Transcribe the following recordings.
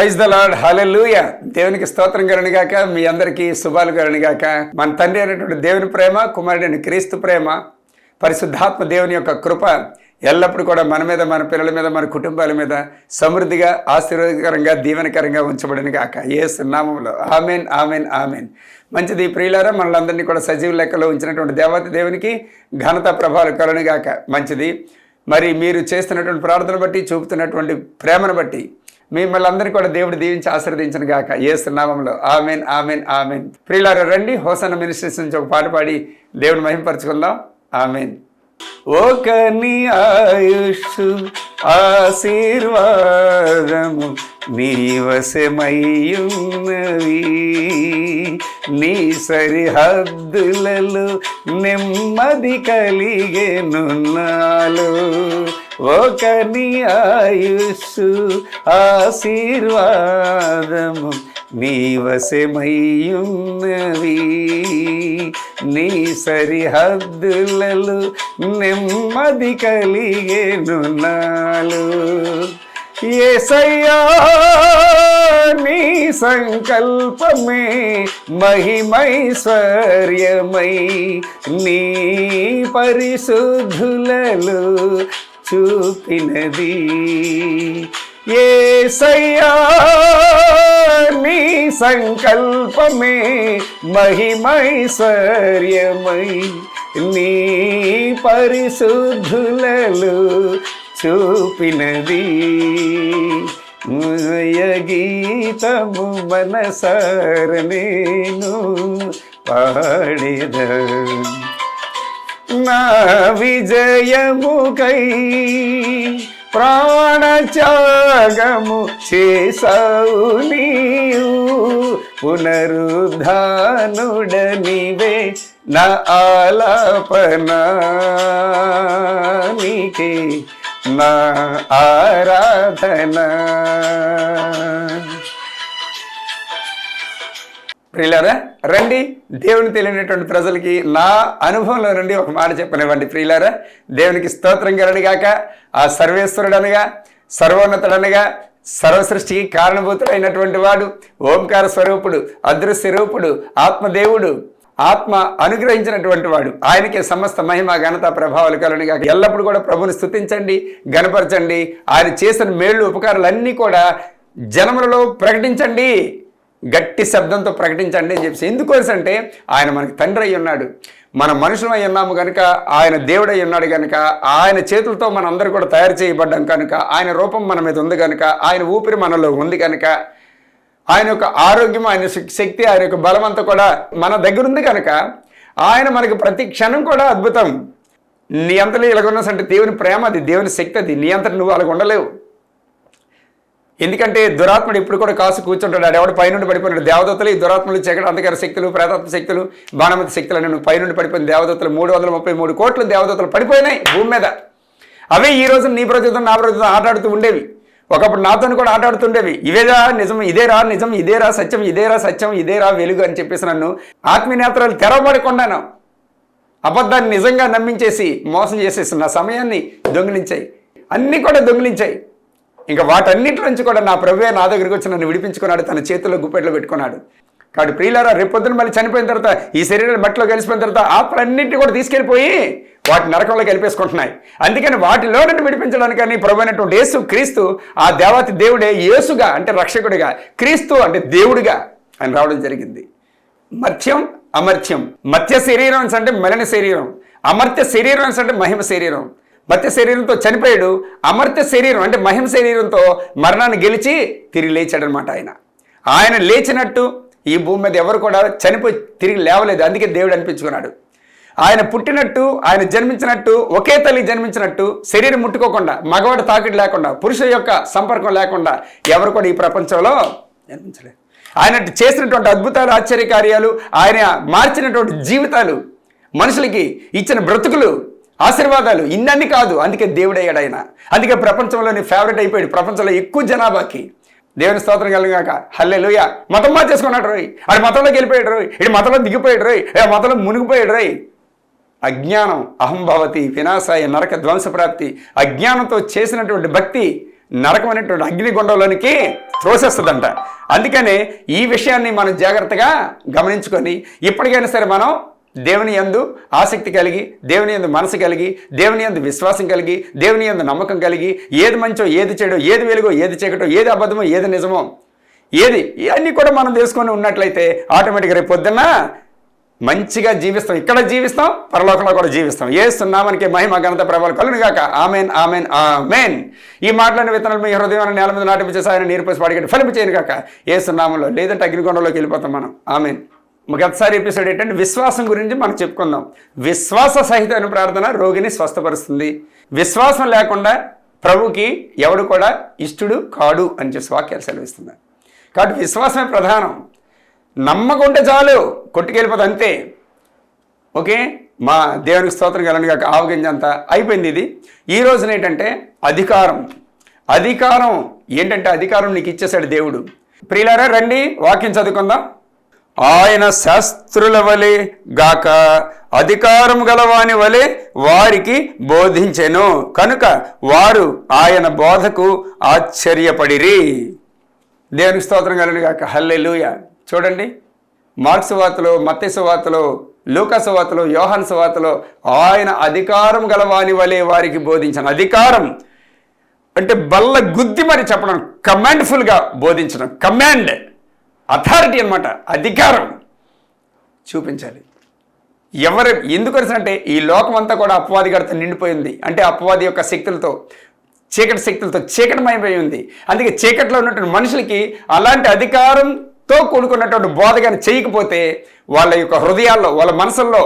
Praise the lord, హల్లెలూయా. దేవునికి స్తోత్రం కలుగుగాక. మీ అందరికీ శుభాలు కలుగుగాక. మన తండ్రి అయినటువంటి దేవుని ప్రేమ, కుమారుడైన క్రీస్తు ప్రేమ, పరిశుద్ధాత్మ దేవుని యొక్క కృప ఎల్లప్పుడూ కూడా మన మీద, మన పిల్లల మీద, మన కుటుంబాల మీద సమృద్ధిగా, ఆశీర్వాదకరంగా, దీవెనకరంగా ఉంచబడిన గాక యేసు నామములో. Amen, amen, amen. మంచిది ప్రియులారా, మనలందరినీ కూడా సజీవ లెక్కలో ఉంచినటువంటి దేవత దేవునికి ఘనత ప్రభావాలు కలుగుగాక. మంచిది. మరి మీరు చేస్తున్నటువంటి ప్రార్థన బట్టి, చూపుతున్నటువంటి ప్రేమను బట్టి మిమ్మల్ని అందరినీ కూడా దేవుడు దీవించి ఆశీర్వదించను గాక యేసు నామములో. Amen, amen, amen. ప్రియులారా రండి, హోసన్న మినిస్ట్రీస్ నుంచి ఒక పాట పాడి దేవుని మహిమపరచుకుందాం. ఆమెన్. ఒకని ఆయుష్ ఆశీర్వాదము నీవశమయ్యున్నవి, నీ సరిహద్దులలో నెమ్మది కలిగెనున్నాలు. ఒకని ఆయుష్ ఆశీర్వాదము నీవశమయ్యున్నవి, నీ సరిహద్దులలో నెమ్మది కలిగెనున్నాలు. యేసయ్యా నీ సంకల్పమే మహిమైశ్వర్యమై, నీ పరిశుద్ధులలో చూపినది. యేసయ్యా నీ సంకల్పమే మహిమైశ్వర్యమై, నీ పరిశుద్ధులలో చూపినది. గీతము మనసార నేను పాడేద, నా విజయముకై ప్రాణత్యాగము చేసావు నీవు, పునరుద్ధానుడనివే నా ఆలాపనా, నీకే నా ఆరాధన. ప్రియులారా రండి, దేవుని తెలియనటువంటి ప్రజలకి నా అనుభవంలో నుండి ఒక మాట చెప్పనివ్వండి. ప్రియులారా, దేవునికి స్తోత్రం కలుగుగాక. ఆ సర్వేశ్వరుడనగా, సర్వోన్నతుడనగా, సర్వసృష్టికి కారణభూతుడైనటువంటి వాడు, ఓంకార స్వరూపుడు, అదృశ్య రూపుడు, ఆత్మదేవుడు, ఆత్మ అనుగ్రహించినటువంటి వాడు, ఆయనకే సమస్త మహిమ, ఘనత, ప్రభావాలు కలుగుగాక. ఎల్లప్పుడూ కూడా ప్రభుని స్తుతించండి, గణపరచండి. ఆయన చేసిన మేళ్ళు, ఉపకారాలన్నీ కూడా జనములలో ప్రకటించండి, గట్టి శబ్దంతో ప్రకటించండి అని చెప్పేసి. ఎందుకోసం అంటే ఆయన మనకి తండ్రి అయి ఉన్నాడు, మన మనుషులమై ఉన్నాము కనుక, ఆయన దేవుడై ఉన్నాడు కనుక, ఆయన చేతులతో మన అందరూ కూడా తయారు చేయబడ్డాం కనుక, ఆయన రూపం మన మీద ఉంది కనుక, ఆయన ఊపిరి మనలో ఉంది కనుక, ఆయన యొక్క ఆరోగ్యం, ఆయన శక్తి, ఆయన యొక్క బలం అంతా కూడా మన దగ్గర ఉంది కనుక, ఆయన మనకి ప్రతి క్షణం కూడా అద్భుతం. నీ అంతలో ఇలాగున్నా అంటే దేవుని ప్రేమ, అది దేవుని శక్తి, అది నీ అంతటి నువ్వు అలాగ ఉండలేవు. ఎందుకంటే దురాత్ముడు ఇప్పుడు కూడా కాసు కూర్చుంటాడు. ఆడెవడు పైనుండి పడిపోయినాడు. దేవదత్తులు, ఈ దురాత్మలు, చీకటి అంధకార శక్తులు, ప్రేతాత్మ శక్తులు, బాణమతి శక్తులు అని నువ్వు పైనుండి పడిపోయిన దేవదత్తులు 333 కోట్ల దేవదత్తులు పడిపోయినాయి భూమి మీద. అవే ఈ రోజు నీ బ్రతుకుతో నా బ్రతుకుతో ఆటాడుతూ ఉండేవి. ఒకప్పుడు నాతో కూడా ఆటాడుతుండేవి. ఇవేరా నిజం, ఇదేరా నిజం, ఇదేరా సత్యం, ఇదేరా సత్యం, ఇదేరా వెలుగు అని చెప్పేసి నన్ను ఆత్మీయనేత్రాలు తెరవబడకుండాను అబద్ధాన్ని నిజంగా నమ్మించేసి మోసం చేసేసి నా సమయాన్ని దొంగిలించాయి, అన్నీ కూడా దొంగిలించాయి. ఇంకా వాటన్నిటి నుంచి కూడా నా ప్రభువే నా దగ్గరికి వచ్చి నన్ను విడిపించుకున్నాడు, తన చేతుల్లో గుప్పెట్లో పెట్టుకున్నాడు. కాబట్టి ప్రియులారా, రేపొద్దున మళ్ళీ చనిపోయిన తర్వాత ఈ శరీరం మట్టిలో కలిసిపోయిన తర్వాత ఆత్మలన్నింటినీ కూడా తీసుకెళ్ళిపోయి వాటి నరకంలో కలిపేసుకుంటున్నాయి. అందుకని వాటిలో నుండి విడిపించడానికని ప్రభు అయినటువంటి యేసు క్రీస్తు, ఆ దేవతి దేవుడే యేసుగా అంటే రక్షకుడిగా, క్రీస్తు అంటే దేవుడిగా ఆయన రావడం జరిగింది. మర్త్యం, అమర్త్యం. మర్త్య శరీరం అంటే మలిన శరీరం, అమర్త్య శరీరం అంటే మహిమ శరీరం. మర్త్య శరీరంతో చనిపోయాడు, అమర్త్య శరీరం అంటే మహిమ శరీరంతో మరణాన్ని గెలిచి తిరిగి లేచాడనమాట. ఆయన లేచినట్టు ఈ భూమి మీద ఎవరు కూడా చనిపోయి తిరిగి లేవలేదు. అందుకే దేవుడు అనిపించుకున్నాడు. ఆయన పుట్టినట్టు, ఆయన జన్మించినట్టు, ఒకే తల్లి జన్మించినట్టు, శరీరం ముట్టుకోకుండా, మగవాడు తాకిడి లేకుండా, పురుషుల యొక్క సంపర్కం లేకుండా ఎవరు కూడా ఈ ప్రపంచంలో జన్మించలేదు. ఆయన చేసినటువంటి అద్భుతాలు, ఆశ్చర్యకార్యాలు, ఆయన మార్చినటువంటి జీవితాలు, మనుషులకి ఇచ్చిన బ్రతుకులు, ఆశీర్వాదాలు ఇన్నన్నీ కాదు. అందుకే దేవుడయ్యాడు ఆయన. అందుకే ప్రపంచంలోని ఫేవరెట్ అయిపోయాడు, ప్రపంచంలో ఎక్కువ జనాభాకి. దేవుని స్తోత్రం కలిగాక. హల్లెలూయా. మతం మార్చేసుకున్నాడు రోయ్, ఆడు మతంలోకి వెళ్ళిపోయాడు రోయ్, ఇటు మతంలో దిగిపోయాడు రోయ్, మతంలో మునిగిపోయాడు రోయ్. అజ్ఞానం అహంభవతి వినాశాయ నరక ధ్వంస ప్రాప్తి. అజ్ఞానంతో చేసినటువంటి భక్తి నరకం అనేటువంటి అగ్నిగుండంలోనికి త్రోసేస్తుందంట. అందుకనే ఈ విషయాన్ని మనం జాగ్రత్తగా గమనించుకొని ఇప్పటికైనా సరే మనం దేవుని యందు ఆసక్తి కలిగి, దేవుని యందు మనసు కలిగి, దేవుని యందు విశ్వాసం కలిగి, దేవుని యందు నమ్మకం కలిగి, ఏది మంచో ఏది చెడో, ఏది వెలుగో ఏది చీకటో, ఏది అబద్ధమో ఏది నిజమో, ఏది ఇవన్నీ కూడా మనం తెలుసుకొని ఉన్నట్లయితే ఆటోమేటిక్గా రేపు పొద్దున్న మంచిగా జీవిస్తాం. ఇక్కడ జీవిస్తాం, పరలోకంలో కూడా జీవిస్తాం. యేసునామానికి మహిమ ఘనత ప్రభావాలు కలుగును గాక. Amen amen amen. ఈ మాటలను విత్తనాలు మీ హృదయాన్ని నేల మీద నాటిపించే సాయం నీరుపోసి పాడిగట్టి ఫలింపు చేయను గాక యేసునామంలో. లేదంటే అగ్నిగొండంలోకి వెళ్ళిపోతాం మనం. ఆమెన్. గతసారి ఎపిసోడ్ ఏంటంటే విశ్వాసం గురించి మనం చెప్పుకుందాం. విశ్వాస సహితమైన ప్రార్థన రోగిని స్వస్థపరుస్తుంది. విశ్వాసం లేకుండా ప్రభుకి ఎవడు కూడా ఇష్టడు కాడు అని చెప్పి వాక్యాలు సెలవిస్తున్నాయి. కాబట్టి విశ్వాసమే ప్రధానం. నమ్మకం ఉంటే చాలు, కొట్టుకెళ్ళిపోతుంది అంతే. ఓకే, మా దేవునికి స్తోత్రం కలను కాక. ఆవగింజ అంతా అయిపోయింది. ఇది ఈ రోజున ఏంటంటే అధికారం ఏంటంటే అధికారం నీకు ఇచ్చేశాడు దేవుడు. ప్రియులారా రండి వాక్యం చదువుకుందాం. ఆయన శాస్త్రుల వలె గాక అధికారం గలవాని వలె వారికి బోధించెను కనుక వారు ఆయన బోధకు ఆశ్చర్యపడిరి. దేవునికి స్తోత్రం కలను గాక. హల్లెలూయా. చూడండి, మార్క్స్ సువార్తలో, మత్తయి సువార్తలో, లూకా సువార్తలో, యోహాను సువార్తలో ఆయన అధికారం గలవాని వలె వారికి బోధించను. అధికారం అంటే బల్ల గుద్ది మరి చెప్పడం, కమాండ్ఫుల్గా బోధించడం. కమాండ్, అథారిటీ అన్నమాట. అధికారం చూపించాలి. ఎందుకు అంటే ఈ లోకం అంతా కూడా అపవాది గడితో నిండిపోయింది. అంటే అపవాది యొక్క శక్తులతో, చీకటి శక్తులతో చీకటమైపోయి ఉంది. అందుకే చీకట్లో ఉన్నటువంటి మనుషులకి అలాంటి అధికారంతో కూడుకున్నటువంటి బోధ కానీ చేయకపోతే వాళ్ళ యొక్క హృదయాల్లో, వాళ్ళ మనసుల్లో,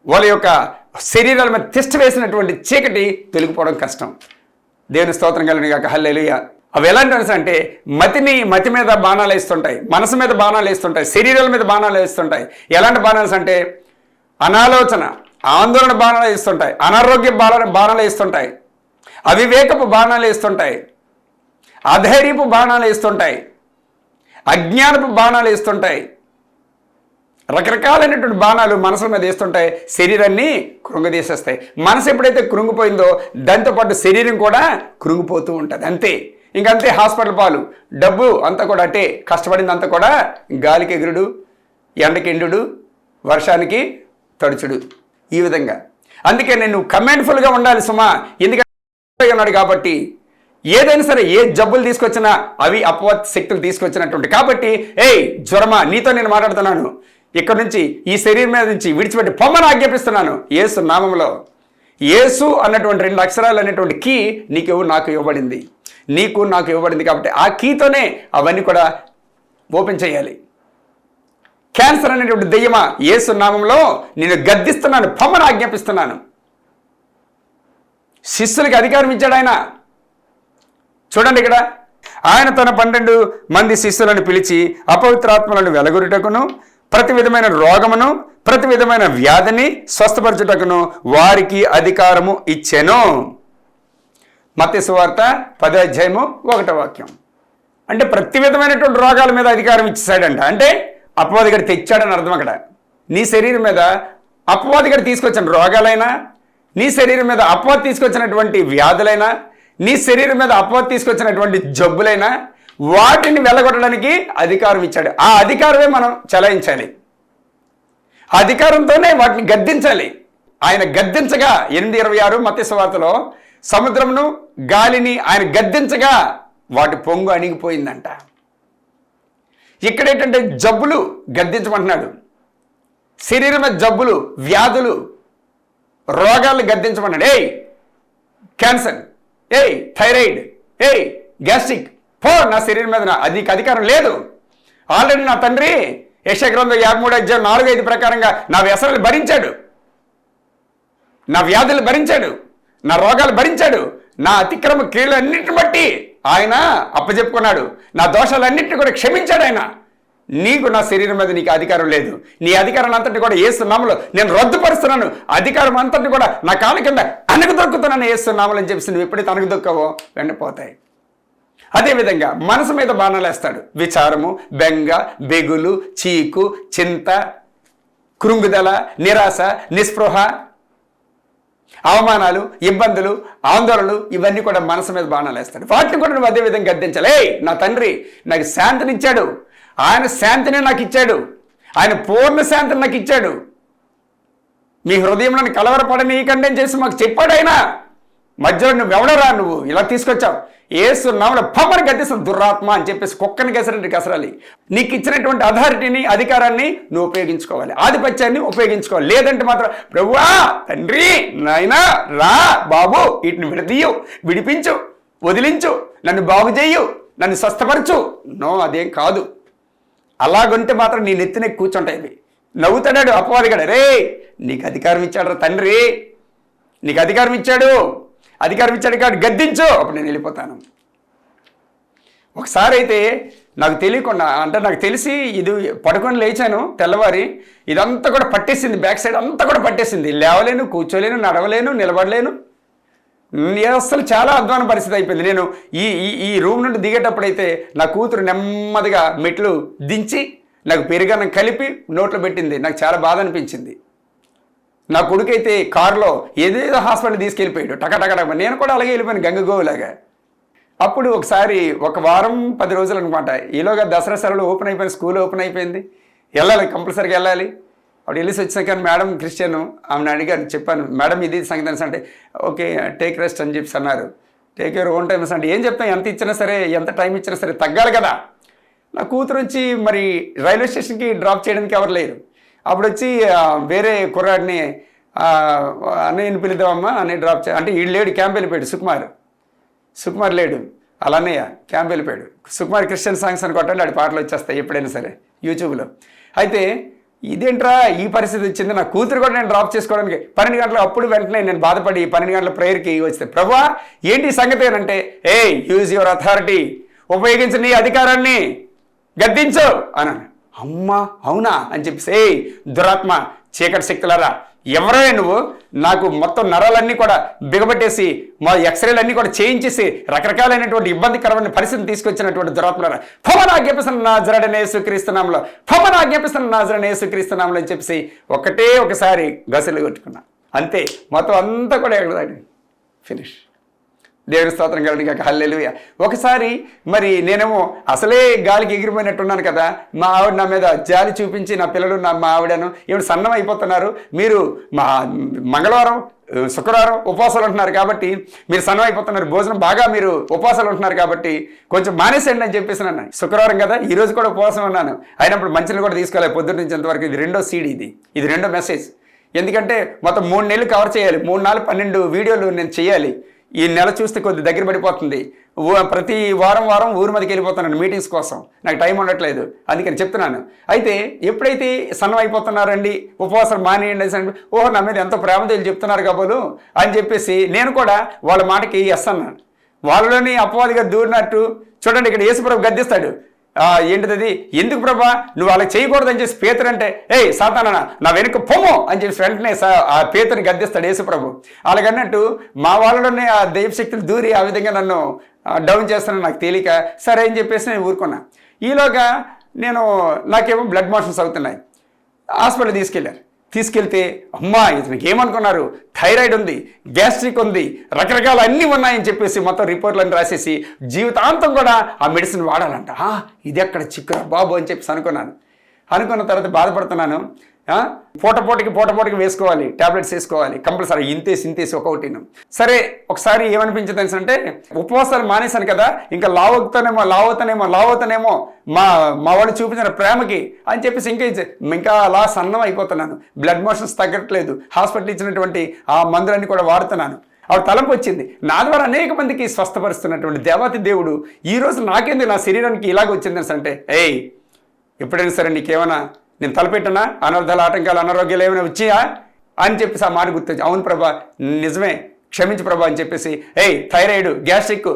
వాళ్ళ యొక్క శరీరాల మీద తిష్ట వేసినటువంటి చీకటి తొలగిపోవడం కష్టం. దేవుని స్తోత్రం కలుగును గాక. హల్లెలూయా. అవి ఎలాంటి మనసు అంటే మతి మీద బాణాలు వేస్తుంటాయి, మనసు మీద బాణాలు వేస్తుంటాయి, శరీరాల మీద బాణాలు వేస్తుంటాయి. ఎలాంటి బాణాలు అంటే అనాలోచన, ఆందోళన బాణాలు వేస్తుంటాయి, అనారోగ్య బాణాలు వేస్తుంటాయి, అవివేకపు బాణాలు వేస్తుంటాయి, అధైర్యపు బాణాలు వేస్తుంటాయి, అజ్ఞానపు బాణాలు వేస్తుంటాయి. రకరకాలైనటువంటి బాణాలు మనసుల మీద వేస్తుంటాయి, శరీరాన్ని కృంగదీసేస్తాయి. మనసు ఎప్పుడైతే కృంగిపోయిందో దాంతోపాటు శరీరం కూడా కృంగిపోతూ ఉంటుంది. అంతే, ఇంకంతే. హాస్పిటల్ పాలు, డబ్బు అంతా కూడా అట్టే, కష్టపడింది అంతా కూడా గాలికి ఎగురుడు, ఎండకి ఎండుడు, వర్షానికి తడుచుడు, ఈ విధంగా. అందుకే నేను కమాండ్ఫుల్గా ఉండాలి సుమా. ఎందుకంటే ఉన్నాడు కాబట్టి ఏదైనా సరే, ఏ జబ్బులు తీసుకొచ్చినా అవి అపవాద శక్తులు తీసుకొచ్చినటువంటి. కాబట్టి జ్వరమా, నీతో నేను మాట్లాడుతున్నాను. ఇక్కడ నుంచి ఈ శరీరం మీద నుంచి విడిచిపెట్టి పొమ్మని ఆజ్ఞాపిస్తున్నాను యేసు నామంలో. యేసు అన్నటువంటి 2 అక్షరాలు అనేటువంటి కీ నాకు ఇవ్వబడింది, నీకు నాకు ఇవ్వబడింది. కాబట్టి ఆ కీతోనే అవన్నీ కూడా ఓపెన్ చేయాలి. క్యాన్సర్ అనేటువంటి దెయ్యమా, యేసు నామంలో నేను గద్దిస్తున్నాను, పొమ్మని ఆజ్ఞాపిస్తున్నాను. శిష్యులకి అధికారం ఇచ్చాడు ఆయన. చూడండి, ఇక్కడ ఆయన తన 12 మంది శిష్యులను పిలిచి అపవిత్రాత్మలను వెలగొరుటకును, ప్రతి విధమైన రోగమును, ప్రతి విధమైన వ్యాధిని స్వస్థపరచుటకును వారికి అధికారము ఇచ్చెను. మత్తయి సువార్త 10వ అధ్యాయము 1వ వాక్యం. అంటే ప్రతి విధమైనటువంటి రోగాల మీద అధికారం ఇచ్చేసాడంట. అంటే అపవాదిగడు తెచ్చాడని అర్థం. అక్కడ నీ శరీరం మీద అపవాదిగడు తీసుకొచ్చిన రోగాలైనా, నీ శరీరం మీద అపవాది తీసుకొచ్చినటువంటి వ్యాధులైనా, నీ శరీరం మీద అపవాది తీసుకొచ్చినటువంటి జబ్బులైనా వాటిని వెళ్ళగొట్టడానికి అధికారం ఇచ్చాడు. ఆ అధికారమే మనం చలాయించాలి. అధికారంతోనే వాటిని గద్దించాలి. ఆయన గద్దించగా 8:26 మత్తయి సువార్తలో సముద్రమును గాలిని ఆయన గద్దించగా వాటి పొంగు అణిగిపోయిందంట. ఇక్కడేంటంటే జబ్బులు గద్దించమంటున్నాడు. శరీరం మీద జబ్బులు, వ్యాధులు, రోగాలను గద్దించమన్నాడు. క్యాన్సర్, థైరాయిడ్, గ్యాస్ట్రిక్, పో నా శరీరం మీద నీకు అధికారం లేదు. ఆల్రెడీ నా తండ్రి యెషయా గ్రంథం 53:4-5 ప్రకారంగా నా వ్యసనాలు భరించాడు, నా వ్యాధులు భరించాడు, నా రోగాలు భరించాడు, నా అతిక్రమ క్రియలన్నింటిని బట్టి ఆయన అప్పచెప్పుకున్నాడు, నా దోషాలన్నింటినీ కూడా క్షమించాడు ఆయన. నీకు నా శరీరం మీద నీకు అధికారం లేదు. నీ అధికారం అంతటి కూడా యేసు నామములో నేను రద్దుపరుస్తున్నాను. అధికారం అంతటి కూడా నా కాళ్ళ కింద అణగదొక్కుతున్నాను యేసు నామములో అని చెప్పి నువ్వు ఎప్పుడైతే అణగదొక్కవో వెండిపోతాయి. అదేవిధంగా మనసు మీద బాణాలు వేస్తాడు. విచారము, బెంగ, బెగులు, చీకు, చింత, కృంగుదల, నిరాశ, నిస్పృహ, అవమానాలు, ఇబ్బందులు, ఆందోళనలు ఇవన్నీ కూడా మనసు మీద బాణాలు వేస్తాడు. వాటిని కూడా నువ్వు అదే విధంగా గద్దించాలి. నా తండ్రి నాకు శాంతినిచ్చాడు, ఆయన శాంతిని నాకు ఇచ్చాడు, ఆయన పూర్ణ శాంతిని నాకు ఇచ్చాడు. మీ హృదయంలో కలవరపడనీయకండి అని చేసి మాకు చెప్పాడు ఆయన. మధ్యలో నువ్వు ఎవడరా, నువ్వు ఇలా తీసుకొచ్చావు, ఏసు నామములో పమ్మని గద్దిస్తాను దురాత్మ అని చెప్పేసి కుక్కని గసరండి గసరాలి. నీకు ఇచ్చినటువంటి అథారిటీని, అధికారాన్ని నువ్వు ఉపయోగించుకోవాలి, ఆధిపత్యాన్ని ఉపయోగించుకోవాలి. లేదంటే మాత్రం ప్రభువా, తండ్రి, నాయనా, రా బాబు, వీటిని విడదీయు, విడిపించు, వదిలించు, నన్ను బాగు చేయు, నన్ను స్వస్థపరచు. నో, అదేం కాదు. అలాగంటే మాత్రం నీ నెత్తినే కూర్చుంటాయి. నవ్వుతాడు అపవాదిగాడు. రే, నీకు అధికారం ఇచ్చాడు రా తండ్రి, నీకు అధికారం ఇచ్చాడు కాబట్టి గద్దించు, అప్పుడు నేను వెళ్ళిపోతాను. ఒకసారి అయితే నాకు తెలియకుండా, అంటే నాకు తెలిసి ఇది పడుకొని లేచాను తెల్లవారి, ఇదంతా కూడా పట్టేసింది, బ్యాక్ సైడ్ అంతా కూడా పట్టేసింది. లేవలేను, కూర్చోలేను, నడవలేను, నిలబడలేను. అసలు చాలా అధ్వాన పరిస్థితి అయిపోయింది. నేను ఈ రూమ్ నుండి దిగేటప్పుడైతే నా కూతురు నెమ్మదిగా మెట్లు దించి నాకు పెరుగన్నం కలిపి నోట్లో పెట్టింది. నాకు చాలా బాధ అనిపించింది. నా కొడుకైతే కారులో ఏదేదో హాస్పిటల్ తీసుకెళ్ళిపోయాడు టకటకట. నేను కూడా అలాగే వెళ్ళిపోయాను గంగగోవులాగా. అప్పుడు ఒకసారి ఒక వారం 10 రోజులు అనమాట, ఈలోగా దసరా సెలవులు ఓపెన్ అయిపోయింది, స్కూల్ ఓపెన్ అయిపోయింది, వెళ్ళాలి, కంపల్సరీగా వెళ్ళాలి. అప్పుడు వెళ్ళేసి వచ్చాక మేడం క్రిస్టియన్, ఆమెను అడిగాను, చెప్పాను, మేడం ఇది సంగతి అంటే ఓకే టేక్ రెస్ట్ అని చెప్పి అన్నారు. టేక్ యూర్ ఓన్ టైమ్స్ అంటే ఏం చెప్తాం, ఎంత ఇచ్చినా సరే, ఎంత టైం ఇచ్చినా సరే తగ్గాలి కదా. నా కూతురు వచ్చి మరి రైల్వే స్టేషన్కి డ్రాప్ చేయడానికి ఎవరు లేరు. అప్పుడు వచ్చి వేరే కుర్రాడిని అన్నయ్యని పిలుద్దామమ్మా అని డ్రాప్ అంటే వీడు లేడు, క్యాంప్ వెళ్ళిపోయాడు. సుకుమార్ లేడు, అలా అన్నయ్య క్యాంప్ వెళ్ళిపోయాడు. సుకుమార్ క్రిస్టియన్ సాంగ్స్ అని కొట్టండి, ఆడి పాటలు వచ్చేస్తాయి ఎప్పుడైనా సరే యూట్యూబ్లో. అయితే ఇదేంట్రా ఈ పరిస్థితి వచ్చింది, నా కూతురు కూడా నేను డ్రాప్ చేసుకోవడానికి 12 గంటలు. అప్పుడు వెంటనే నేను బాధపడి 12 గంటల ప్రేయర్కి వస్తే, ప్రభువా ఏంటి సంగతి అంటే, యూజ్ యువర్ అథారిటీ, ఉపయోగించు నీ అధికారాన్ని, గద్దించు అన్నాను. అమ్మా అవునా అని చెప్పేసి, దురాత్మ, చీకటి శక్తులారా, ఎవరే నువ్వు, నాకు మొత్తం నరాలన్నీ కూడా బిగబట్టేసి మా ఎక్స్రేలు అన్నీ కూడా చేయించేసి రకరకాలైనటువంటి ఇబ్బందికరమైన పరిస్థితిని తీసుకొచ్చినటువంటి దురాత్మలారా, ఫమన ఆజ్ఞాపిస్తున్న నాజరేయుడైన యేసుక్రీస్తునామములో, ఫమన ఆజ్ఞాపిస్తున్న నాజరేయుడైన యేసుక్రీస్తునామములో అని చెప్పేసి ఒకసారి గసలు కొట్టుకున్నా. అంతే, మొత్తం అంతా కూడా ఫినిష్. దేవుని స్తోత్రం కలుగును గాక, హల్లెలూయా. ఒకసారి మరి నేనేమో అసలే గాలికి ఎగిరిపోయినట్టున్నాను కదా, మా ఆవిడ నా మీద జాలి చూపించి, నా పిల్లలు మా ఆవిడను ఏమిటి సన్నం అయిపోతున్నారు, మీరు మంగళవారం శుక్రవారం ఉపవాసాలు ఉంటున్నారు కాబట్టి మీరు సన్నం అయిపోతున్నారు, భోజనం బాగా మీరు ఉపవాసాలు ఉంటున్నారు కాబట్టి కొంచెం మానేసేయండి అని చెప్పేసి నన్ను. శుక్రవారం కదా, ఈరోజు కూడా ఉపవాసం ఉన్నాను, అయినప్పుడు మంచిని కూడా తీసుకోవాలి పొద్దున్న నుంచి ఎంతవరకు. ఇది 2వ సీడీ, ఇది 2వ మెసేజ్. ఎందుకంటే మొత్తం 3 నెలలు కవర్ చేయాలి, 3, 4, 12 వీడియోలు నేను చేయాలి. ఈ నెల చూస్తే కొద్ది దగ్గర పడిపోతుంది. ప్రతి వారం ఊరి మీదకి వెళ్ళిపోతున్నాను మీటింగ్స్ కోసం, నాకు టైం ఉండట్లేదు, అందుకని చెప్తున్నాను. అయితే ఎప్పుడైతే సన్నం అయిపోతున్నారండి, ఉపవాసాలు మానేయండి అని, ఓహో నా మీద ఎంతో ప్రేమతో చెప్తున్నారు కాబోలు అని చెప్పేసి నేను కూడా వాళ్ళ మాటకి ఎస్ అన్నాను. వాళ్ళలోని అపవాదిగా దూరినట్టు చూడండి, ఇక్కడ యేసుప్రభు గద్దిస్తాడు. ఏంటిది, ఎందుకు ప్రభా నువ్వు అలా చేయకూడదని చెప్పి పేతురు అంటే, సాతానా నా వెనుక పొమ్ము అని చెప్పి వెంటనే ఆ పేతుని గద్దిస్తాడు యేసుప్రభు. అలాగన్నట్టు మా వాళ్ళలోనే ఆ దైవశక్తులు దూరి ఆ విధంగా నన్ను డౌన్ చేస్తానని నాకు తేలిక, సరే అని చెప్పేసి నేను ఊరుకున్నా. ఈలోగా నాకేమో బ్లడ్ మోషన్స్ అవుతున్నాయి. హాస్పిటల్ తీసుకెళ్తే అమ్మా ఇతనికి ఏమనుకున్నారు, థైరాయిడ్ ఉంది, గ్యాస్ట్రిక్ ఉంది, రకరకాల అన్నీ ఉన్నాయని చెప్పేసి మొత్తం రిపోర్ట్లను రాసేసి జీవితాంతం కూడా ఆ మెడిసిన్ వాడాలంట. ఇది ఎక్కడ చిక్కురా బాబు అని చెప్పేసి అనుకున్న తర్వాత బాధపడుతున్నాను. పూటపోటికి వేసుకోవాలి, టాబ్లెట్స్ వేసుకోవాలి కంపల్సరీ, ఇంతేసి ఒక్కొక్కటిను. సరే ఒకసారి ఏమనిపించింది అంటే, ఉపవాసాలు మానేశాను కదా, ఇంకా లావవుతానేమో మా వాళ్ళు చూపించిన ప్రేమకి అని చెప్పేసి ఇంకా అలా సన్నం అయిపోతున్నాను. బ్లడ్ మోషన్స్ తగ్గట్లేదు, హాస్పిటల్ ఇచ్చినటువంటి ఆ మందులన్నీ కూడా వాడుతున్నాను. ఆవిడ తలంపు వచ్చింది, నా ద్వారా అనేక మందికి స్వస్థపరుస్తున్నటువంటి దేవాతి దేవుడు ఈరోజు నాకేంది నా శరీరానికి ఇలాగ వచ్చింది అంటే, ఎప్పుడైనా సరే నీకేమైనా నేను తలపెట్టినా అనర్థాలు, ఆటంకాలు, అనారోగ్యాలు ఏమైనా వచ్చాయా అని చెప్పేసి ఆ మాట గుర్తొచ్చి, అవును ప్రభా నిజమే, క్షమించు ప్రభా అని చెప్పేసి, థైరాయిడ్, గ్యాస్ట్రిక్,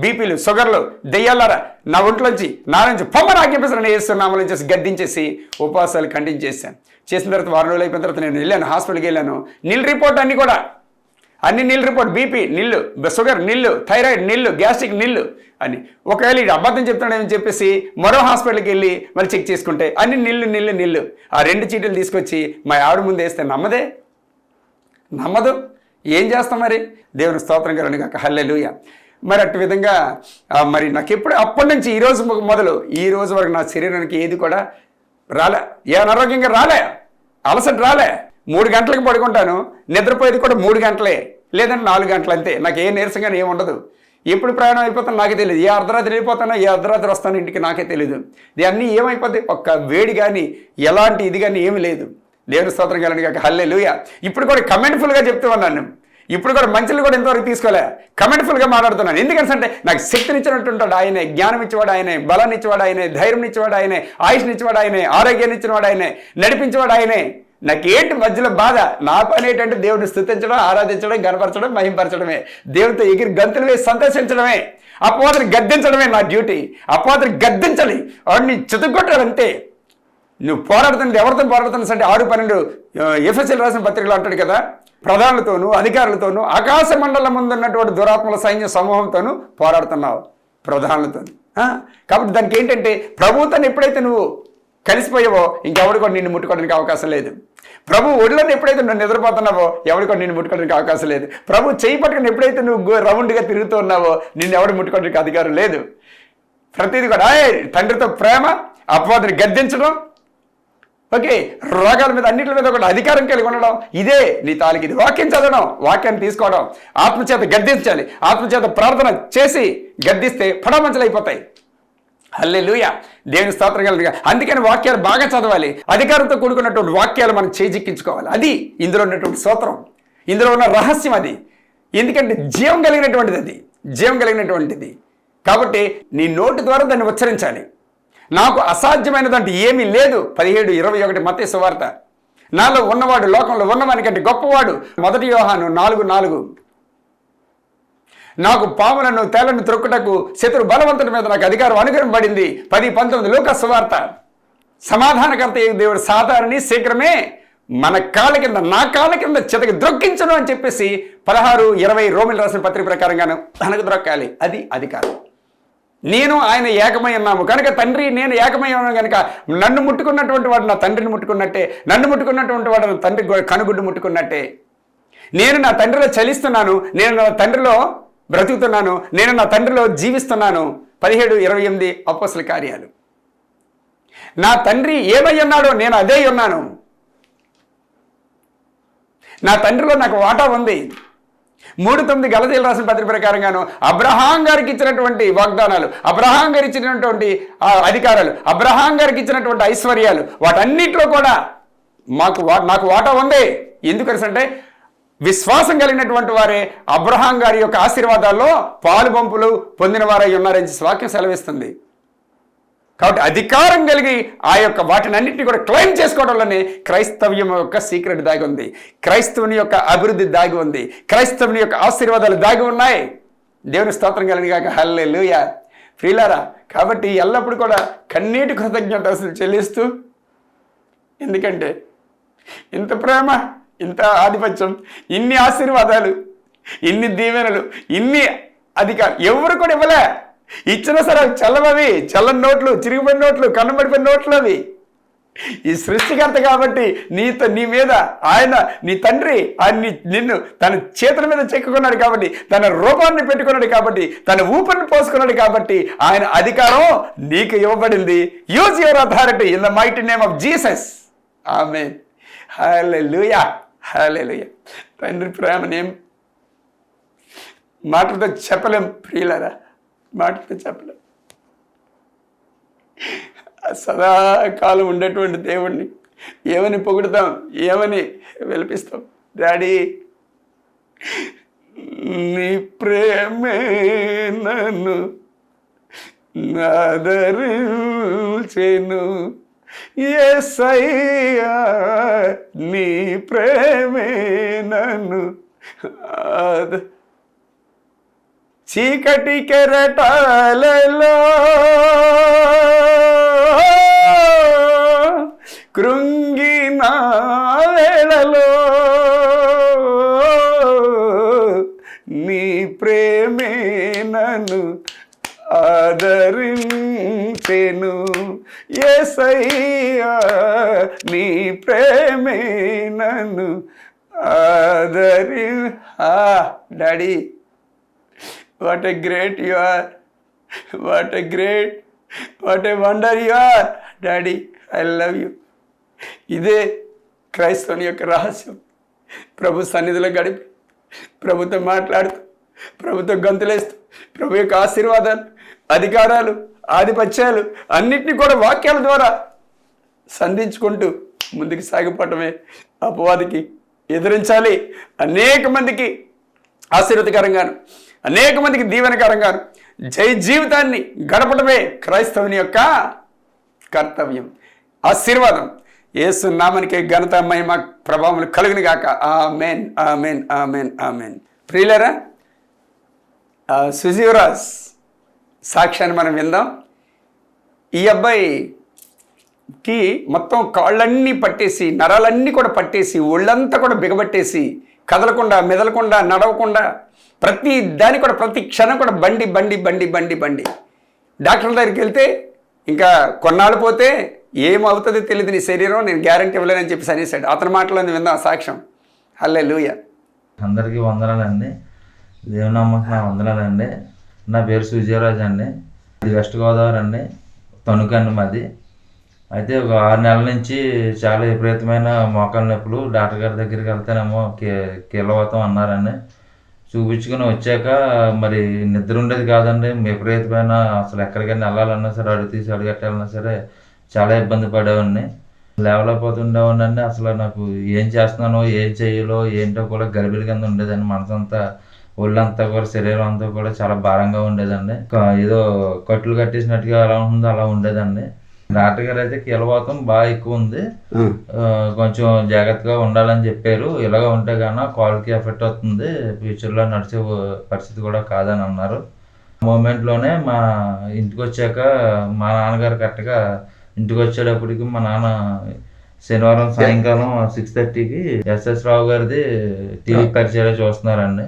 బీపీలు, షుగర్లు, దెయ్యాలారా నా ఒంట్లోంచి నా నుంచి పొమ్మని ఆజ్ఞాపిస్తున్నాను యేసునామములో చేసి గద్దించేసి ఉపవాసాలు కంటిన్యూ చేశాను. చేసిన తర్వాత 6 రోజులు అయిపోయిన తర్వాత నేను వెళ్ళాను, హాస్పిటల్కి వెళ్ళాను. నీళ్ళ రిపోర్ట్ అన్ని నీళ్ళ report, BP nil, sugar nil, thyroid nil, gastric nil అని. ఒకవేళ ఇది అబద్ధం చెప్తున్నాడని చెప్పేసి మరో హాస్పిటల్కి వెళ్ళి మళ్ళీ చెక్ చేసుకుంటే అన్ని నిల్లు. ఆ 2 చీటీలు తీసుకొచ్చి మా ఆవిడ ముందు వేస్తే నమ్మదు. ఏం చేస్తాం మరి? దేవుని స్తోత్రం కలుగును గాక. హల్లెలూయా. మరి అటు విధంగా మరి నాకు ఎప్పుడు అప్పటి నుంచి ఈరోజు మొదలు ఈ రోజు వరకు నా శరీరానికి ఏది కూడా రాలే, ఏ అనారోగ్యంగా రాలే, అలసట రాలే. 3 గంటలకు పడుకుంటాను, నిద్రపోయేది కూడా 3 గంటలే, లేదంటే 4 గంటలు అంతే. నాకు ఏ నీరసంగానే ఏమి ఉండదు. ఎప్పుడు ప్రయాణం అయిపోతానో నాకే తెలియదు, ఏ అర్ధరాత్రి వెళ్ళిపోతానో ఏ అర్ధరాత్రి వస్తానో ఇంటికి నాకే తెలియదు. అన్నీ ఏమైపోతాయి, ఒక్క వేడి కానీ ఎలాంటి ఇది కానీ ఏమి లేదు. దేవుని స్తోత్రం కలుగును గాక. హల్లెలూయా. ఇప్పుడు కూడా కమెంట్ఫుల్గా చెప్తూ ఉన్నాను, ఇప్పుడు కూడా మంచిలు కూడా ఇంతవరకు తీసుకోలే, కమెంట్ఫుల్గా మాట్లాడుతున్నాను. ఎందుకంటే నాకు శక్తినిచ్చినట్టుంటాడు ఆయనే, జ్ఞానం ఇచ్చేవాడు ఆయనే, బలాన్ని ఇచ్చేవాడు ఆయనే, ధైర్యం ఇచ్చేవాడు ఆయనే, ఆయుష్నిచ్చేవాడు ఆయనే, ఆరోగ్యాన్ని ఇచ్చినవాడు ఆయనే, నడిపించేవాడు ఆయనే. నాకేంటి మధ్యలో బాధ? నా పని ఏంటంటే దేవుడిని స్తుతించడం, ఆరాధించడం, గణపరచడం, మహింపరచడమే, దేవుడితో ఎగిరి గంతులు వేసి సంతోషించడమే, అపవాదిని గద్దించడమే నా డ్యూటీ. అపవాదిని గద్దించాలి, వాడిని చితుక్కొట్టాలంతే. నువ్వు పోరాడుతున్నది ఎవరితో పోరాడుతున్నా అంటే 6:12 ఎఫెసీయులకు రాసిన పత్రికలో అంటాడు కదా, ప్రధానులతోనూ అధికారులతోనూ ఆకాశ మండలం ముందున్నటువంటి దురాత్మల సైన్య సమూహంతోనూ పోరాడుతున్నావు, ప్రధానులతో. కాబట్టి దానికి ఏంటంటే ప్రభుత్వాన్ని ఎప్పుడైతే నువ్వు కలిసిపోయావో ఇంకెవడు కూడా నిన్ను ముట్టుకోవడానికి అవకాశం లేదు. ప్రభు ఒళ్ళని ఎప్పుడైతే నువ్వు నిద్రపోతున్నావో ఎవడు కూడా నిన్ను ముట్టుకోవడానికి అవకాశం లేదు. ప్రభు చేయి పట్టుకుని ఎప్పుడైతే నువ్వు రౌండ్గా తిరుగుతూ ఉన్నావో నిన్ను ఎవడు ముట్టుకోవడానికి అధికారం లేదు. ప్రతిదీ కూడా తండ్రితో ప్రేమ, అపవాదిని గద్దించడం, ఓకే, రోగాల మీద అన్నింటి మీద కూడా అధికారం కలిగి ఉండడం, ఇదే నీ తాలికి. ఇది వాక్యం చదవడం, వాక్యాన్ని తీసుకోవడం, ఆత్మచేత గద్దించాలి, ఆత్మచేత ప్రార్థన చేసి గద్దిస్తే పడమంచలు అయిపోతాయి. హల్లెలూయా. దేవుని స్తోత్రం కలుగును. అందుకని వాక్యాలు బాగా చదవాలి, అధికారంతో కూడుకున్నటువంటి వాక్యాలు మనం చేజిక్కించుకోవాలి. అది ఇందులో ఉన్నటువంటి స్తోత్రం, ఇందులో ఉన్న రహస్యం అది. ఎందుకంటే జీవం కలిగినటువంటిది, అది జీవం కలిగినటువంటిది. కాబట్టి నీ నోటి ద్వారా దాన్ని ఉచ్చరించాలి. నాకు అసాధ్యమైనదంటే ఏమీ లేదు. 17:21 మత్తయి సువార్త. నాలో ఉన్నవాడు లోకంలో ఉన్నవానికంటే గొప్పవాడు. 1 యోహాను 4:4. నాకు పాములను తేళ్లను త్రొక్కుటకు శత్రు బలవంతుడి మీద నాకు అధికారం అనుగ్రహింపబడింది. 10:19 లూకా సువార్త. సమాధానకర్త దేవుడు సాధారణి శీఘ్రమే మన కాళ్ళ కింద, నా కాళ్ళ కింద చితకి ద్రొక్కించను అని చెప్పేసి 16:20 రోమిలు రాసిన పత్రిక ప్రకారంగాను తనకు ద్రొక్కాలి. అది అధికారం. నేను ఆయన ఏకమై ఉన్నాము కనుక, తండ్రి నేను ఏకమై ఉన్నాను కనుక, నన్ను ముట్టుకున్నటువంటి వాడు నా తండ్రిని ముట్టుకున్నట్టే, నన్ను ముట్టుకున్నటువంటి వాడు నా తండ్రి కనుగుడ్డు ముట్టుకున్నట్టే. నేను నా తండ్రిలో చలిస్తున్నాను, నేను నా తండ్రిలో బ్రతుకుతున్నాను, నేను నా తండ్రిలో జీవిస్తున్నాను. 17:28 అపోస్తల కార్యాలు. నా తండ్రి ఏమై ఉన్నాడో నేను అదే ఉన్నాను. నా తండ్రిలో నాకు వాటా ఉంది. 3:9 గలతీయులకు రాసిన పత్రిక ప్రకారంగాను అబ్రహాం గారికి ఇచ్చినటువంటి వాగ్దానాలు, అబ్రహాం గారికి ఇచ్చినటువంటి అధికారాలు, అబ్రహాం గారికి ఇచ్చినటువంటి ఐశ్వర్యాలు, వాటన్నిటిలో కూడా నాకు వాటా ఉంది. ఎందుకంటే విశ్వాసం కలిగినటువంటి వారే అబ్రహాం గారి యొక్క ఆశీర్వాదాల్లో పాలు పంపులు పొందిన వారై ఉన్నారని వాక్యం సెలవిస్తుంది. కాబట్టి అధికారం కలిగి ఆ యొక్క వాటిని అన్నింటినీ కూడా క్లెయిమ్ చేసుకోవడంలోనే క్రైస్తవ్యం యొక్క సీక్రెట్ దాగి ఉంది, క్రైస్తవుని యొక్క అభివృద్ధి దాగి ఉంది, క్రైస్తవుని యొక్క ఆశీర్వాదాలు దాగి ఉన్నాయి. దేవుని స్తోత్రం కలుగును గాక. హల్లెలూయా. ప్రియులారా, కాబట్టి ఎల్లప్పుడూ కూడా కన్నీటి కృతజ్ఞతలు చెల్లిస్తూ, ఎందుకంటే ఇంత ప్రేమ, ఇంత ఆధిపత్యం, ఇన్ని ఆశీర్వాదాలు, ఇన్ని దీవెనలు, ఇన్ని అధికారం ఎవరు కూడా ఇవ్వలే. ఇచ్చినా సరే చల్లవవి, చల్లని నోట్లు, చిరిగిపోయిన నోట్లు, కన్నబడిపోయిన నోట్లు అవి. ఈ సృష్టికర్త కాబట్టి నీ మీద ఆయన, నీ తండ్రి నిన్ను తన చేతుల మీద చెక్కుకున్నాడు కాబట్టి, తన రూపాన్ని పెట్టుకున్నాడు కాబట్టి, తన ఊపిరిని పోసుకున్నాడు కాబట్టి ఆయన అధికారం నీకు ఇవ్వబడింది. Use your authority in the mighty name of Jesus. Amen. Hallelujah. Hallelujah. తండ్రి ప్రేమనేం మాటలతో చెప్పలేం ప్రియులారా, మాటలతో చెప్పలేం. సదాకాలం ఉండేటువంటి దేవుణ్ణి ఏమని పొగుడుతాం, ఏమని వెలిపిస్తాం? డాడీ, నీ ప్రేమే నన్ను ఆదరించెను, యేసయ్యా నీ ప్రేమే నన్ను చీకటి కెరటాలలో కృంగిన వేళలో నీ ప్రేమే నన్ను ఆదరించెను, యేసయ్యా నీ ప్రేమే నన్ను daddy, what a great you are, what a great, what a wonder you are daddy, I love you. ఇదే క్రైస్తవుని యొక్క రహస్యం. ప్రభు సన్నిధిలో గడిపి, ప్రభుతో మాట్లాడుతూ, ప్రభుతో గంతులేస్తూ, ప్రభు యొక్క ఆశీర్వాదాలు, అధికారాలు, ఆధిపత్యాలు అన్నిటినీ కూడా వాక్యాల ద్వారా సంధించుకుంటూ ముందుకు సాగిపోవటమే అపవాదికి ఎదిరించాలి. అనేక మందికి ఆశీర్వదకరంగాను, అనేక మందికి దీవెనకరంగాను జై జీవితాన్ని గడపడమే క్రైస్తవుని యొక్క కర్తవ్యం. ఆశీర్వాదం యేసు నామానికి ఘనత, మహిమ, ప్రభావం కలుగును గాక. ఆమేన్, ఆమేన్, ఆమేన్, ఆమేన్. ప్రియులారా, సుజీవరాజ్ సాక్ష్యాన్ని మనం విందాం. ఈ అబ్బాయికి మొత్తం కాళ్ళన్నీ పట్టేసి, నరాలన్నీ కూడా పట్టేసి, ఒళ్ళంతా కూడా బిగబట్టేసి, కదలకుండా, మెదలకుండా, నడవకుండా, ప్రతి దాని కూడా ప్రతి క్షణం కూడా బండి బండి బండి బండి బండి. డాక్టర్ దగ్గరికి వెళ్తే ఇంకా కొన్నాళ్ళు పోతే ఏమవుతుందో తెలియదు నీ శరీరం, నేను గ్యారంటీ ఇవ్వలేనని చెప్పి అనేసాడు. అతని మాటలో విందాం సాక్ష్యం. హల్లెలూయా. అందరికీ వందనాలండి, దేవుని నమ్మకం వందనాలండి. నా పేరు సుజీవరాజ్ అండి, ఇది వెస్ట్ గోదావరి అండి, తణుకండి మాది. అయితే ఒక 6 నెలల నుంచి చాలా విపరీతమైన మోకాళ్ళ నొప్పులు. డాక్టర్ గారి దగ్గరికి వెళ్తేనేమో కీళ్ళవాతం అన్నారండి. చూపించుకుని వచ్చాక మరి నిద్ర ఉండేది కాదండి, విపరీతమైన అసలు ఎక్కడికైనా వెళ్ళాలన్నా సరే, అడుగు తీసి అడుగెట్టాలన్నా సరే చాలా ఇబ్బంది పడేవాడిని, లేవలేకపోతుండేవాడిని. అసలు నాకు ఏం చేస్తున్నానో, ఏం చేయాలో ఏంటో కూడా గలిబిలి కింద ఉండేదండి. మనసంతా, ఒళ్ళంతా కూడా, శరీరం అంతా కూడా చాలా భారంగా ఉండేదండి. ఏదో కట్లు కట్టేసినట్టుగా ఎలా ఉంటుందో అలా ఉండేదండి. డాక్టర్ గారు అయితే కీళ్ళవాతం బాగా ఎక్కువ ఉంది, కొంచెం జాగ్రత్తగా ఉండాలని చెప్పారు. ఇలాగ ఉంటే కన్నా కాలుకి ఎఫెక్ట్ అవుతుంది, ఫ్యూచర్లో నడిచే పరిస్థితి కూడా కాదని అన్నారు. మూమెంట్లోనే మా ఇంటికి వచ్చాక మా నాన్నగారు కరెక్ట్గా ఇంటికి వచ్చేటప్పటికి మా నాన్న శనివారం సాయంకాలం 6:30కి ఎస్ఎస్ రావు గారిది టీవీ పరిచయం చూస్తున్నారండి.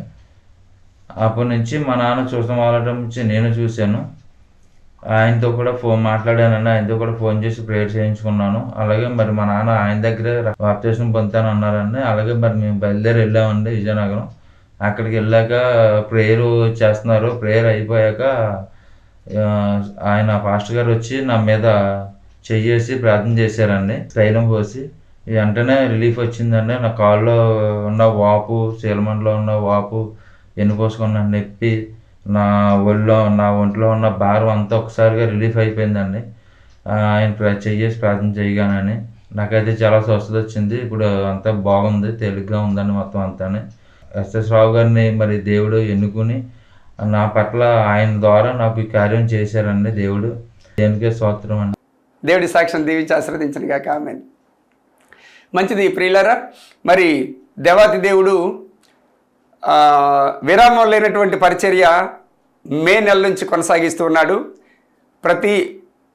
అప్పటి నుంచి మా నాన్న చూసిన వాళ్ళ నుంచి నేను చూశాను. ఆయనతో కూడా మాట్లాడానండి, ఆయనతో కూడా ఫోన్ చేసి ప్రేయర్ చేయించుకున్నాను. అలాగే మరి మా నాన్న ఆయన దగ్గరే బాప్టిజం పొందుతాను అన్నారండి. అలాగే మరి మేము బయలుదేరి వెళ్ళామండి విజయనగరం. అక్కడికి వెళ్ళాక ప్రేయర్ చేస్తున్నారు. ప్రేయర్ అయిపోయాక ఆయన పాస్టర్ గారు వచ్చి నా మీద చెయ్యేసి ప్రార్థన చేశారండి, తైలం పోసి. వెంటనే రిలీఫ్ వచ్చిందండి. నా కాల్లో ఉన్న వాపు, చీలమండలో ఉన్న వాపు, ఎన్నుపోసుకున్న నొప్పి, నా ఒంట్లో ఉన్న భారం అంతా ఒకసారిగా రిలీఫ్ అయిపోయిందండి. ఆయన చెయ్యేసి ప్రార్థన చేయగానని నాకైతే చాలా స్వస్థత వచ్చింది. ఇప్పుడు అంతా బాగుంది, తేలిగ్గా ఉందండి మొత్తం అంతా. ఎస్ఎస్ రావు గారిని మరి దేవుడు ఎన్నుకుని నా పట్ల ఆయన ద్వారా నాకు ఈ కార్యం చేశారండి దేవుడు. దేనికే స్తోత్రం అండి. దేవుడి సాక్ష్యం దీవించి ఆశీర్వదించను గాక. ఆమేన్. మంచిది ప్రియులారా, మరి దేవాతి దేవుడు విరామం లేనటువంటి పరిచర్య మే నెల నుంచి కొనసాగిస్తూ ఉన్నాడు. ప్రతి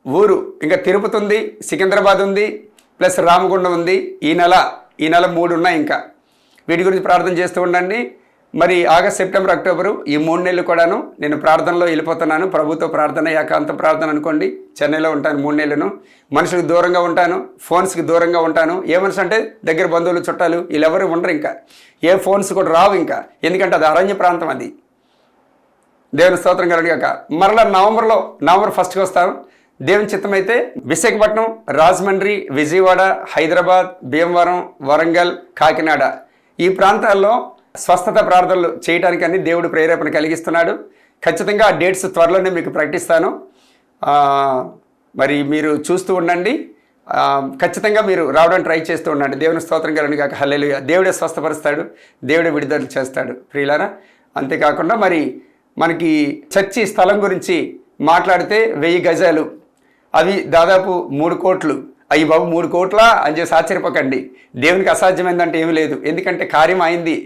ఊరు, ఇంకా తిరుపతి ఉంది, సికింద్రాబాద్ ఉంది, ప్లస్ రామగుండం ఉంది. ఈ నెల 3 ఉన్నాయి. ఇంకా వీటి గురించి ప్రార్థన చేస్తూ ఉండండి. మరి ఆగస్ట్, సెప్టెంబర్, అక్టోబరు ఈ 3 నెలలు కూడాను నేను ప్రార్థనలో వెళ్ళిపోతున్నాను. ప్రభుత్వ ప్రార్థన, ఏకాంత ప్రార్థన అనుకోండి. చెన్నైలో ఉంటాను 3 నెలలను. మనుషులకు దూరంగా ఉంటాను, ఫోన్స్కి దూరంగా ఉంటాను. ఏ మనిషి అంటే దగ్గర బంధువులు, చుట్టాలు వీళ్ళెవరు ఉండరు. ఇంకా ఏ ఫోన్స్ కూడా రావు ఇంకా, ఎందుకంటే అది అరణ్య ప్రాంతం. అది దేవుని స్తోత్రం కలుగాక. మరలా నవంబర్ 1కి వస్తాను. దేవుని చిత్తమైతే విశాఖపట్నం, రాజమండ్రి, విజయవాడ, హైదరాబాద్, భీమవరం, వరంగల్, కాకినాడ ఈ ప్రాంతాల్లో స్వస్థత ప్రార్థనలు చేయడానికి అన్ని దేవుడు ప్రేరేపణ కలిగిస్తున్నాడు. ఖచ్చితంగా ఆ డేట్స్ త్వరలోనే మీకు ప్రకటిస్తాను. మరి మీరు చూస్తూ ఉండండి. ఖచ్చితంగా మీరు రావడానికి ట్రై చేస్తూ ఉండండి. దేవుని స్తోత్రం కలుగును గాక. హల్లెలూయా. దేవుడే స్వస్థపరుస్తాడు, దేవుడే విడుదల చేస్తాడు ప్రియులారా. అంతేకాకుండా మరి మనకి చర్చి స్థలం గురించి మాట్లాడితే 1000 గజాలు, అవి దాదాపు 3 కోట్లు. అయ్యి బాబు 3 కోట్లా అని చేసి ఆశ్చర్యపోకండి. దేవునికి అసాధ్యమైందంటే ఏమీ లేదు. ఎందుకంటే కార్యం అయింది,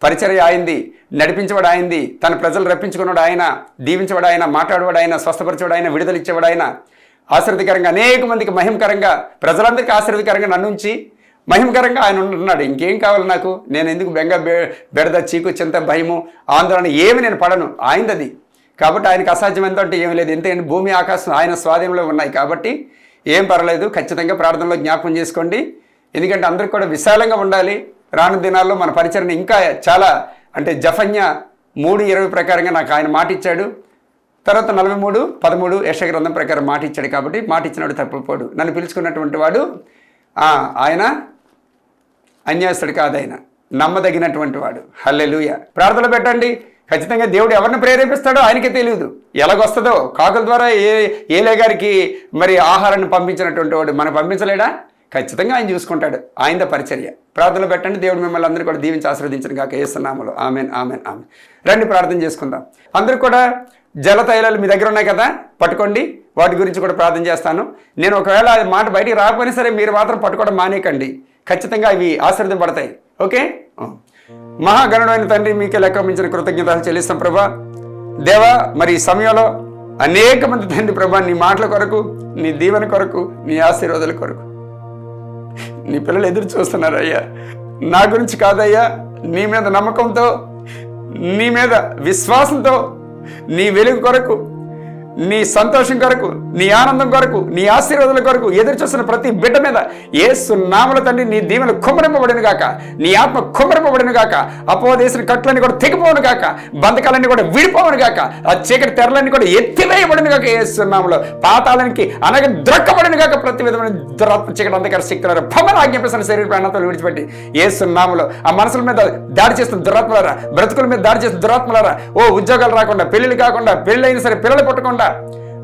పరిచర్య అయింది, నడిపించబడి అయింది, తన ప్రజలు రప్పించుకున్నాడు ఆయన, దీవించబడి ఆయన, మాట్లాడవాడు ఆయన, స్వస్థపరచబడి ఆయన, విడుదల ఇచ్చేవాడు ఆయన. ఆశీర్వదకరంగా అనేక మందికి మహిమకరంగా, ప్రజలందరికీ ఆశీర్వదకరంగా నన్ను ఉంచి మహిమకరంగా ఆయన ఉంటున్నాడు. ఇంకేం కావాలి నాకు? నేను ఎందుకు బెడద, చీకు, చింత, భయము, ఆందోళన ఏమి నేను పడను. ఆయనది కాబట్టి ఆయనకు అసాధ్యమైందో అంటే ఏమీ లేదు. ఎందుకంటే భూమి ఆకాశం ఆయన స్వాధీనంలో ఉన్నాయి కాబట్టి ఏం పర్వాలేదు. ఖచ్చితంగా ప్రార్థనలో జ్ఞాపకం చేసుకోండి. ఎందుకంటే అందరికి కూడా విశాలంగా ఉండాలి. రాను దినాల్లో మన పరిచరణ ఇంకా చాలా అంటే జఫన్య 3:20 ప్రకారంగా నాకు ఆయన మాట ఇచ్చాడు. తర్వాత 43:13 యెషయా గ్రంథం ప్రకారం మాట ఇచ్చాడు. కాబట్టి మాట ఇచ్చినాడు తప్పిపోడు. నన్ను పిలుచుకున్నటువంటి వాడు ఆయన అన్యాయస్తుడు కాదు, ఆయన నమ్మదగినటువంటి వాడు. హల్లెలూయా. ప్రార్థనలు పెట్టండి. ఖచ్చితంగా దేవుడు ఎవరిని ప్రేరేపిస్తాడో ఆయనకే తెలియదు. ఎలాగొస్తుందో కాకుల ద్వారా ఏలే గారికి మరి ఆహారాన్ని పంపించినటువంటి వాడు మనం పంపించలేడా? ఖచ్చితంగా ఆయన చూసుకుంటాడు. ఆయనద పరిచర్య. ప్రార్థనలు పెట్టండి. దేవుడు మిమ్మల్ని అందరూ కూడా దీవించి ఆశీర్వదించను గాక యేసు నామములో. ఆమేన్ ఆమేన్ ఆమేన్. రండి ప్రార్థన చేసుకుందాం. అందరూ కూడా జల తైలాలు మీ దగ్గర ఉన్నాయి కదా, పట్టుకోండి. వాటి గురించి కూడా ప్రార్థన చేస్తాను. నేను ఒకవేళ ఆ మాట బయటికి రాకపోయినా సరే మీరు మాత్రం పట్టుకోవడం మానేకండి. ఖచ్చితంగా అవి ఆశీర్వదింపబడతాయి. ఓకే. మహాగణుడైన తండ్రి, మీకే లెక్క మించిన కృతజ్ఞతలు చెల్లిస్తాం ప్రభా. దేవా, మరి ఈ సమయంలో అనేక మంది తండ్రి ప్రభా, నీ మాటల కొరకు, నీ దీవెన కొరకు, నీ ఆశీర్వాదాల కొరకు నీ పిల్లలు ఎదురు చూస్తున్నారు అయ్యా. నా గురించి కాదయ్యా, నీ మీద నమ్మకంతో, నీ మీద విశ్వాసంతో, నీ వెలుగు కొరకు, నీ సంతోషం కొరకు, నీ ఆనందం కొరకు, నీ ఆశీర్వాదాల కొరకు ఎదురు చూస్తున్న ప్రతి బిడ్డ మీద యేసు నామములో తండ్రి నీ దీవెన కుమ్మరింపబడిన గాక, నీ ఆత్మ కుమ్మరింపబడిన గాక, అపవాదేసిన కట్లన్నీ కూడా తెగిపోవును గాక, బంధకాలన్నీ కూడా విడిపోవును గాక, ఆ చీకటి తెరలన్నీ కూడా ఎత్తివేయబడిన గాక, యేసు నామములో పాతాళానికి అనగా ద్రక్కబడిన గాక, ప్రతి విధమైన దురాత్మ చీకటి అంధకార శక్తులారా భవన ఆజ్ఞాపిస్తున్న శరీర ప్రాణాలతో విడిచిపెట్టి యేసు నామములో ఆ మనసుల మీద దాడి చేస్తున్న దురాత్మలారా, బ్రతుకుల మీద దాడి చేస్తున్న దురాత్మలారా, ఉద్యోగాలు రాకుండా, పెళ్లిళ్ళు కాకుండా, పెళ్ళైనా సరే పిల్లలు పుట్టకుండా,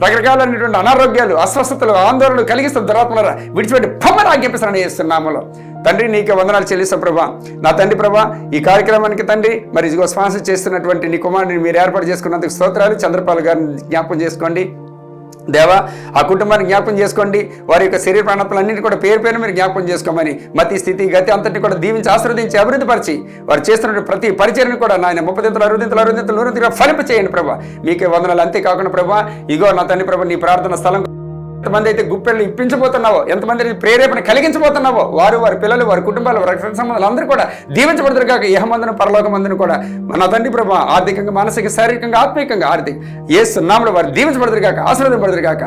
రకరకాలైనటువంటి అనారోగ్యాలు, అస్వస్థతలు, ఆందోళనలు కలిగిస్తున్న దురాత్మలారా విడిచిపెట్టి భవన ఆజ్ఞాపిస్తున్నాను యేసు నామములో. తండ్రి, నీకే వందనాలు చెల్లిస్తాం ప్రభా. నా తండ్రి ప్రభా, ఈ కార్యక్రమానికి తండ్రి మరి ఇదిగో స్పాన్సర్ చేస్తున్నటువంటి నీ కుమారుడిని మీరు ఏర్పాటు చేసుకున్నందుకు స్తోత్రాలు. చంద్రపాల్ గారిని జ్ఞాపకం చేసుకోండి దేవా. ఆ కుటుంబాన్ని జ్ఞాపకం చేసుకోండి. వారి యొక్క శరీర ప్రాణాలన్నింటినీ కూడా పేరు పేరు మీరు జ్ఞాపకం చేసుకోమని, మతి స్థితి గతి అంతటిని కూడా దీవించి ఆశీర్వదించి అభివృద్ధిపరిచి వారు చేస్తున్న ప్రతి పరిచర్ని కూడా నాయన 30 దింతలు 60 దింతలు 60 దింతలు 100 దింతలు ఫలింప చేయండి ప్రభా. మీకే వందనాలు. అంతేకాకుండా ప్రభా, ఇగో నా తండ్రి ప్రభా, నీ ప్రార్థన స్థలం ఎంతమంది అయితే గుప్పెళ్ళు ఇప్పించబోతున్నావో, ఎంతమంది ప్రేరేపణ కలిగించబోతున్నావో, వారు, వారి పిల్లలు, వారి కుటుంబాలు, వారి రక్త సంబంధాలు అందరూ కూడా దీవించబడతారు కాక, యహమందును పరలోకమందును కూడా నా తండ్రి ప్రభా, ఆర్థికంగా, మానసిక, శారీరకంగా, ఆత్మీయంగా, యేసు నామములో వారు దీవించబడతారు కాక, ఆశీర్వదింపబడతారు కాక,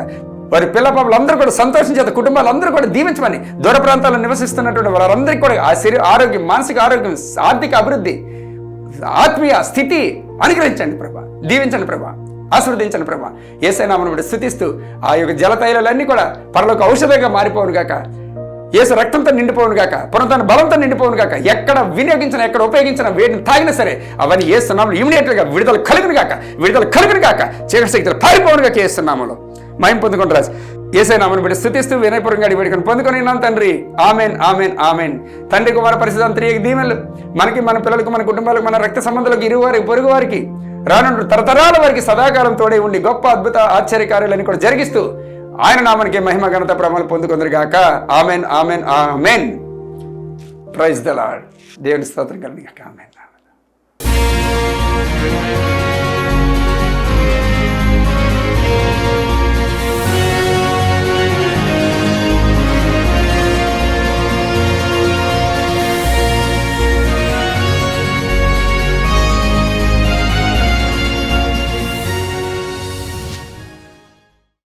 వారి పిల్ల పాపలు అందరూ కూడా సంతోషించేత, కుటుంబాలు అందరూ కూడా దీవించమని, దూర ప్రాంతాల్లో నివసిస్తున్నటువంటి వారందరికీ కూడా ఆ ఆరోగ్యం, మానసిక ఆరోగ్యం, ఆర్థిక అభివృద్ధి, ఆత్మీయ స్థితి అనుగ్రహించండి ప్రభా. దీవించండి ప్రభా, ఆశీర్వదించండి ప్రభా. యేసయ్య నామమును బట్టి స్తుతిస్తూ ఆ యొక్క జలతైలాలన్నీ కూడా పరలోక ఔషధంగా మారిపోవును గాక, యేసు రక్తంతో నిండిపోవును గాక, పునరుత్థాన బలంతో నిండిపోవును గాక. ఎక్కడ వినియోగించినా, ఎక్కడ ఉపయోగించినా, వేటిని తాగినా సరే అవన్నీ యేసు నామములో ఇమిడియట్గా విడుదల కలుగును గాక, విడుదల కలుగును గాక. చీకటి శక్తులు పారిపోవును గాక యేసు నామములో. మహిమ పొందుకొని రాజు యేసయ్య నామమును బట్టి స్తుతిస్తూ వినయపూర్వకంగా అడిగి వేడుకొని పొందుకొని ఉన్నాను తండ్రి. Amen amen amen. తండ్రి, కుమార పరిశుద్ధ అంతర్యామి దీవెనలు మనకి, మన పిల్లలకు, మన కుటుంబాలకు, మన రక్త సంబంధాలకు, ఇరువారికి, పొరుగు వారికి, రానుండు తరతరాల వారికి సదాకాలం తోడే ఉండి గొప్ప అద్భుత ఆశ్చర్యకార్యాలను కూడా జరిగిస్తూ ఆయన నామానికి మహిమ ఘనత ప్రమాణాలు పొందుకుందరు గాక. Amen amen amen. Praise the Lord. దేవుని స్తోత్రం కలుగును గాక. ఆమెన్.